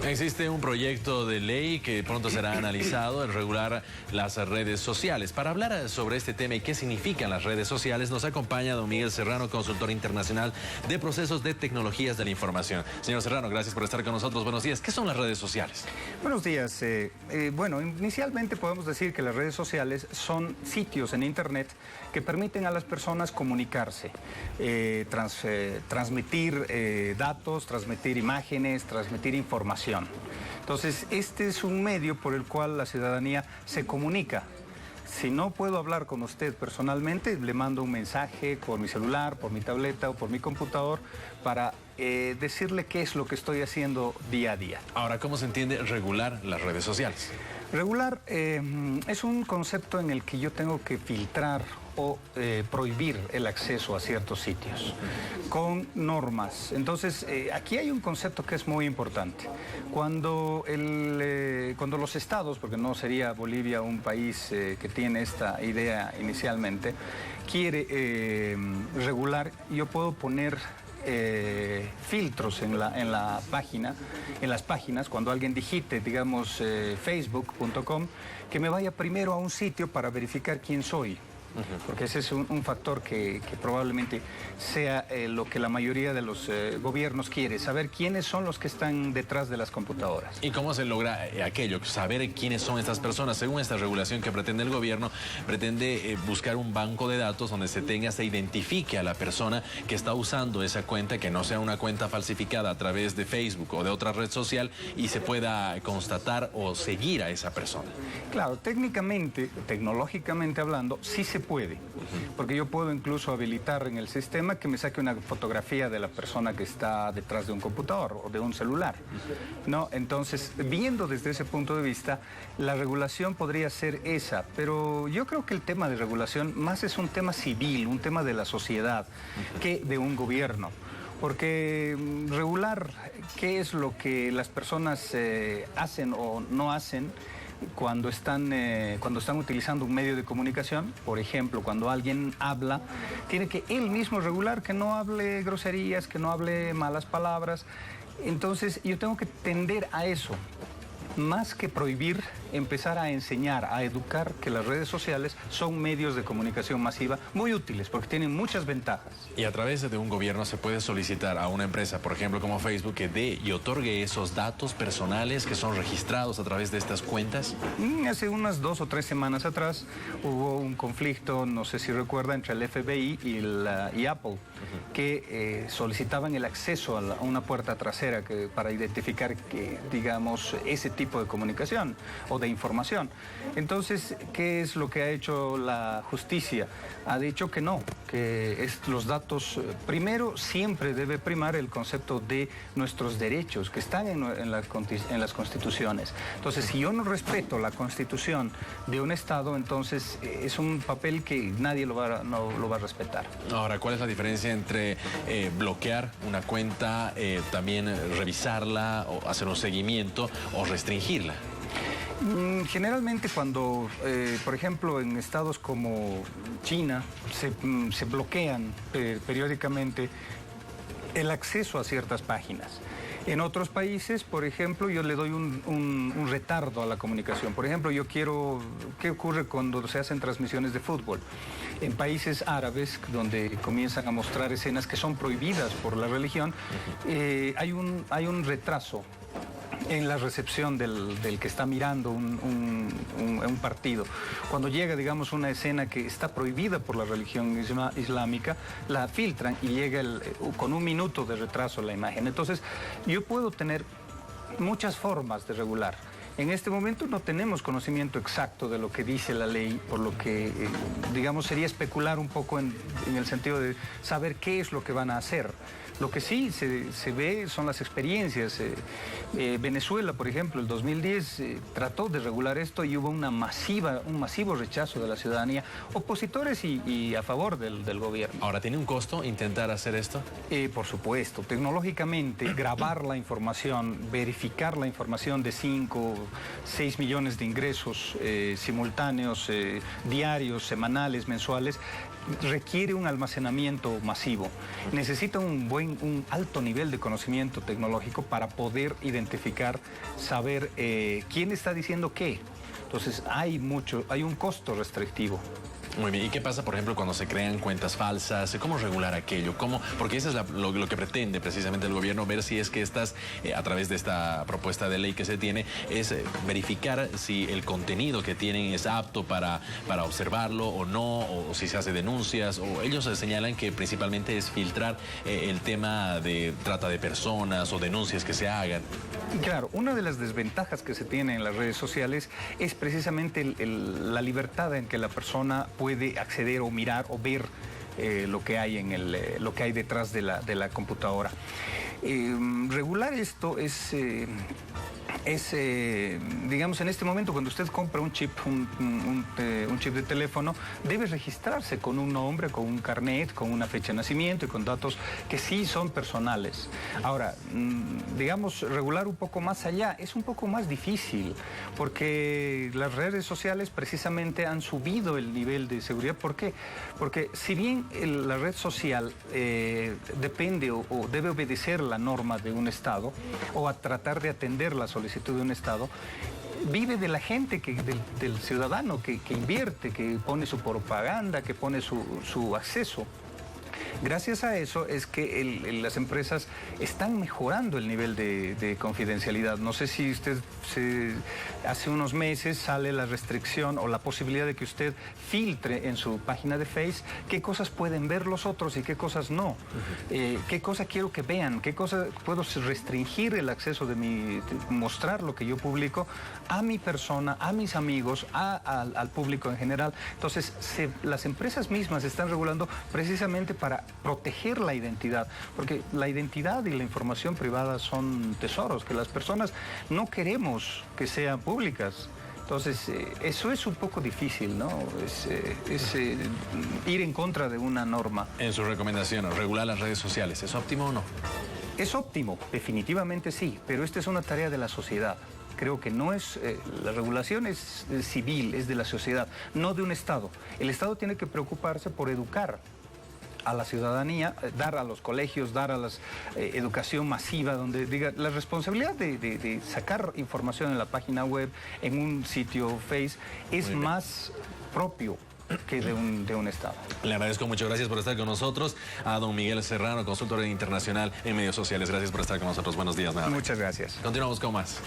Existe un proyecto de ley que pronto será analizado, el regular las redes sociales. Para hablar sobre este tema y qué significan las redes sociales, nos acompaña don Miguel Serrano, consultor internacional de procesos de tecnologías de la información. Señor Serrano, gracias por estar con nosotros. Buenos días. ¿Qué son las redes sociales? Buenos días. Bueno, inicialmente podemos decir que las redes sociales son sitios en Internet que permiten a las personas comunicarse, transmitir datos, transmitir imágenes, transmitir información. Entonces, este es un medio por el cual la ciudadanía se comunica. Si no puedo hablar con usted personalmente, le mando un mensaje por mi celular, por mi tableta o por mi computador para decirle qué es lo que estoy haciendo día a día. Ahora, ¿cómo se entiende regular las redes sociales? Regular es un concepto en el que yo tengo que filtrar o prohibir el acceso a ciertos sitios con normas. Entonces, aquí hay un concepto que es muy importante. Cuando los estados, porque no sería Bolivia un país que tiene esta idea inicialmente, quiere regular, yo puedo poner filtros en las páginas, cuando alguien digite, digamos, facebook.com, que me vaya primero a un sitio para verificar quién soy. Porque ese es un factor que probablemente sea lo que la mayoría de los gobiernos quiere, saber quiénes son los que están detrás de las computadoras. ¿Y cómo se logra aquello? Saber quiénes son estas personas. Según esta regulación que pretende el gobierno, pretende buscar un banco de datos donde se identifique a la persona que está usando esa cuenta, que no sea una cuenta falsificada a través de Facebook o de otra red social, y se pueda constatar o seguir a esa persona. Claro, técnicamente, tecnológicamente hablando, sí se puede, porque yo puedo incluso habilitar en el sistema que me saque una fotografía de la persona que está detrás de un computador o de un celular, ¿no? Entonces, viendo desde ese punto de vista, la regulación podría ser esa, pero yo creo que el tema de regulación más es un tema civil, un tema de la sociedad, que de un gobierno. Porque regular qué es lo que las personas hacen o no hacen cuando están utilizando un medio de comunicación, por ejemplo, cuando alguien habla, tiene que él mismo regular que no hable groserías, que no hable malas palabras. Entonces, yo tengo que tender a eso. Más que prohibir, empezar a enseñar, a educar que las redes sociales son medios de comunicación masiva muy útiles porque tienen muchas ventajas. Y a través de un gobierno se puede solicitar a una empresa, por ejemplo, como Facebook, que dé y otorgue esos datos personales que son registrados a través de estas cuentas. Hace unas 2 o 3 semanas atrás hubo un conflicto, no sé si recuerda, entre el FBI y Apple, que solicitaban el acceso a una puerta trasera para identificar que, digamos, ese tipo de comunicación o de información. Entonces, ¿qué es lo que ha hecho la justicia? Ha dicho que no, que los datos, primero siempre debe primar el concepto de nuestros derechos que están en las constituciones. Entonces, si yo no respeto la constitución de un Estado, entonces es un papel que nadie no lo va a respetar. Ahora, ¿cuál es la diferencia entre bloquear una cuenta, también revisarla o hacer un seguimiento o restringirla? Generalmente cuando, por ejemplo, en estados como China se bloquean periódicamente el acceso a ciertas páginas. En otros países, por ejemplo, yo le doy un retardo a la comunicación. Por ejemplo, ¿qué ocurre cuando se hacen transmisiones de fútbol? En países árabes, donde comienzan a mostrar escenas que son prohibidas por la religión, hay un retraso en la recepción del que está mirando un partido. Cuando llega, digamos, una escena que está prohibida por la religión islámica, la filtran y llega con 1 minuto de retraso la imagen. Entonces, yo puedo tener muchas formas de regular. En este momento no tenemos conocimiento exacto de lo que dice la ley, por lo que, digamos, sería especular un poco en el sentido de saber qué es lo que van a hacer. Lo que sí se ve son las experiencias. Venezuela, por ejemplo, el 2010 trató de regular esto y hubo un masivo rechazo de la ciudadanía, opositores y a favor del gobierno. Ahora, ¿tiene un costo intentar hacer esto? Por supuesto. Tecnológicamente, grabar la información, verificar la información de 5, 6 millones de ingresos simultáneos, diarios, semanales, mensuales, requiere un almacenamiento masivo. Necesita un buen un alto nivel de conocimiento tecnológico para poder identificar, saber quién está diciendo qué. Entonces hay un costo restrictivo. Muy bien, ¿y qué pasa, por ejemplo, cuando se crean cuentas falsas? ¿Cómo regular aquello? Porque eso es lo que pretende precisamente el gobierno, ver si es que a través de esta propuesta de ley que se tiene, es verificar si el contenido que tienen es apto para observarlo o no, o si se hace denuncias, o ellos señalan que principalmente es filtrar el tema de trata de personas o denuncias que se hagan. Claro, una de las desventajas que se tiene en las redes sociales es precisamente la libertad en que la persona puede acceder o mirar o ver lo que hay lo que hay detrás de la computadora. Regular esto digamos, en este momento, cuando usted compra un chip, un chip de teléfono, debe registrarse con un nombre, con un carnet, con una fecha de nacimiento y con datos que sí son personales. Ahora, digamos, regular un poco más allá es un poco más difícil, porque las redes sociales precisamente han subido el nivel de seguridad. ¿Por qué? Porque si bien la red social depende o debe obedecer la norma de un Estado o a tratar de atender la solicitud de un Estado, vive de la gente, del ciudadano que invierte, que pone su propaganda, que pone su acceso. Gracias a eso es que las empresas están mejorando el nivel de confidencialidad. No sé si usted hace unos meses sale la restricción o la posibilidad de que usted filtre en su página de Face qué cosas pueden ver los otros y qué cosas no. Qué cosa quiero que vean, qué cosa puedo restringir el acceso de mostrar lo que yo publico a mi persona, a mis amigos, al público en general. Entonces, las empresas mismas están regulando precisamente para proteger la identidad, porque la identidad y la información privada son tesoros que las personas no queremos que sean públicas. Entonces, eso es un poco difícil, ¿no? Es ir en contra de una norma. En su recomendación, regular las redes sociales, ¿es óptimo o no? Es óptimo, definitivamente sí, pero esta es una tarea de la sociedad. Creo que no es, la regulación es civil, es de la sociedad, no de un Estado. El Estado tiene que preocuparse por educar a la ciudadanía, dar a los colegios, dar a la educación masiva, donde diga la responsabilidad de sacar información en la página web, en un sitio Face, es más propio que de un Estado. Le agradezco mucho, gracias por estar con nosotros. A don Miguel Serrano, consultor internacional en medios sociales. Gracias por estar con nosotros. Buenos días. Muchas gracias. Continuamos con más.